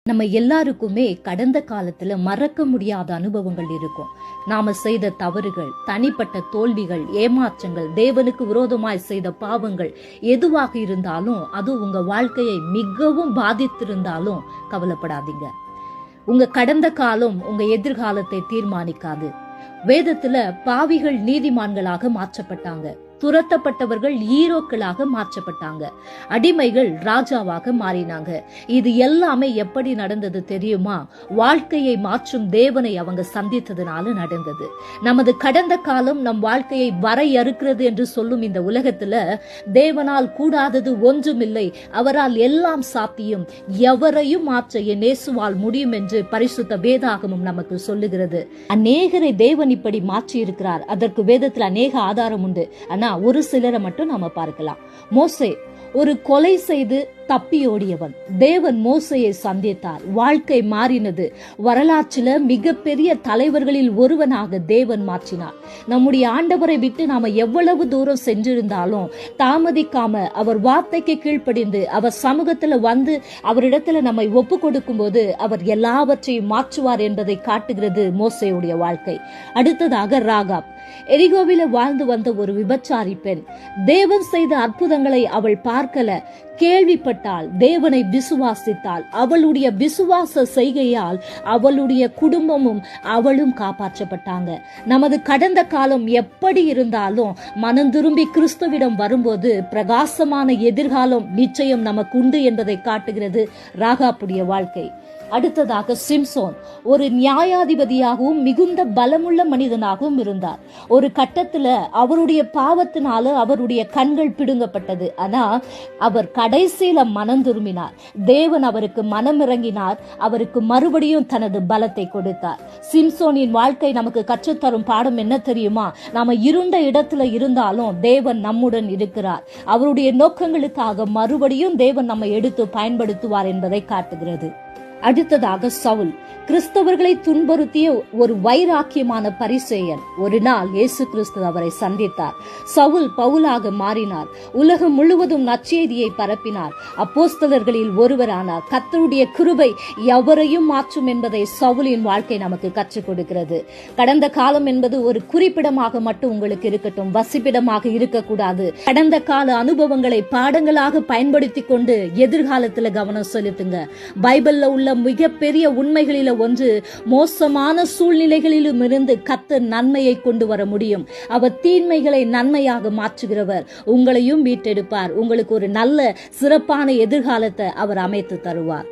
நம்ம எல்லாருக்குமே கடந்த காலத்துல மறக்க முடியாத அனுபவங்கள் இருக்கும். நாம செய்த தவறுகள், தனிப்பட்ட தோல்விகள், ஏமாற்றங்கள், தேவனுக்கு விரோதமாய் செய்த பாவங்கள் எதுவாக இருந்தாலும் அது உங்க வாழ்க்கையை மிகவும் பாதித்திருந்தாலும் கவலைப்படாதீங்க. உங்க கடந்த காலம் உங்க எதிர்காலத்தை தீர்மானிக்காது. வேதத்துல பாவிகள் நீதிமான்களாக மாற்றப்பட்டாங்க, துரத்தப்பட்டவர்கள் ஹீரோக்களாக மாற்றப்பட்டாங்க, அடிமைகள் ராஜாவாக மாறினாங்க. இது எல்லாமே எப்படி நடந்தது தெரியுமா? வாழ்க்கையை மாற்றும் தேவனை அவங்க சந்தித்ததுனால நடந்தது. நமது கடந்த காலம் நம் வாழ்க்கையை வரையறுக்கிறது என்று சொல்லும் இந்த உலகத்துல தேவனால் கூடாதது ஒன்றுமில்லை, அவரால் எல்லாம் சாத்தியம், எவரையும் மாற்ற என் இயேசுவால் முடியும் என்று பரிசுத்த வேதாகமம் நமக்கு சொல்லுகிறது. அநேகரை தேவன் இப்படி மாற்றி இருக்கிறார். அதற்கு வேதத்தில் அநேக ஆதாரம் உண்டு. ஒரு சிலரை மட்டும் நாம பார்க்கலாம். மோசே ஒரு கொலை செய்து தப்பியோடியவன். தேவன் மோசையை சந்தித்தார், வாழ்க்கை மாறினது. வரலாற்றில் மிகப்பெரிய தலைவர்களில் ஒருவனாக தேவன் மாற்றினார். நம்முடைய ஆண்டவரை விட்டு நாம எவ்வளவு தூரம் சென்றிருந்தாலும் தாமதிக்காம அவர் வார்த்தைக்கு கீழ்ப்படிந்து அவர் சமூகத்துல வந்து அவரிடத்துல நம்மை ஒப்பு கொடுக்கும் போது அவர் எல்லாவற்றையும் மாற்றுவார் என்பதை காட்டுகிறது மோசையுடைய வாழ்க்கை. அடுத்ததாக ராகாப், எரிகோவில வாழ்ந்து வந்த ஒரு விபச்சாரி பெண். தேவன் செய்த அற்புதங்களை அவள் பார்க்கல, கேள்விப்பட்டாள், தேவனை விசுவாசித்தாள். அவளுடைய விசுவாச செய்கையால் அவளுடைய குடும்பமும் அவளும் காப்பாற்றப்பட்டாங்க. நமது கடந்த காலம் எப்படி இருந்தாலும் மனம் திரும்பி கிறிஸ்துவிடம் வரும்போது பிரகாசமான எதிர்காலம் நிச்சயம் நமக்கு உண்டு என்பதை காட்டுகிறது ராகாப்புடைய வாழ்க்கை. அடுத்ததாக சிம்சோன் ஒரு நியாயாதிபதியாகவும் மிகுந்த பலமுள்ள மனிதனாகவும் இருந்தார். ஒரு கட்டத்துல அவருடைய பாவத்தினால அவருடைய கண்கள் பிடுங்கப்பட்டது. ஆனா அவர் கடைசியில மனம் திரும்பினார். தேவன் அவருக்கு மனம் இறங்கினார், அவருக்கு மறுபடியும் தனது பலத்தை கொடுத்தார். சிம்சோனின் வாழ்க்கை நமக்கு கற்றுத்தரும் பாடம் என்ன தெரியுமா? நாம இருண்ட இடத்துல இருந்தாலும் தேவன் நம்முடன் இருக்கிறார். அவருடைய நோக்கங்களுக்காக மறுபடியும் தேவன் நம்மை எடுத்து பயன்படுத்துவார் என்பதை காட்டுகிறது. அடுத்ததாக சவுல், கிறிஸ்தவர்களை துன்புறுத்திய ஒரு வைராக்கியமான பரிசேயன். ஒரு நாள் இயேசு கிறிஸ்து அவரை சந்தித்தார். சவுல் பவுலாக மாறினார். உலகம் முழுவதும் நற்செய்தியை பரப்பினார். அப்போஸ்தலர்களில் ஒருவரானார். கர்த்தருடைய கிருபை எவரையும் மாற்றும் என்பதை சவுலின் வாழ்க்கை நமக்கு கற்றுக் கொடுக்கிறது. கடந்த காலம் என்பது ஒரு குறிப்பிடமாக மட்டும் உங்களுக்கு இருக்கட்டும், வசிப்பிடமாக இருக்கக்கூடாது. கடந்த கால அனுபவங்களை பாடங்களாக பயன்படுத்தி கொண்டு எதிர்காலத்துல கவனம் செலுத்துங்க. பைபிள்ல உள்ள மிகப்பெரிய உண்மைகளில ஒன்று, மோசமான சூழ்நிலைகளிலும் இருந்து கர்த்தர் நன்மையை கொண்டு வர முடியும். அவர் தீன்மைகளை நன்மையாக மாற்றுகிறவர். உங்களையும் மீட்டெடுப்பார். உங்களுக்கு ஒரு நல்ல சிறப்பான எதிர்காலத்தை அவர் அமைத்து தருவார்.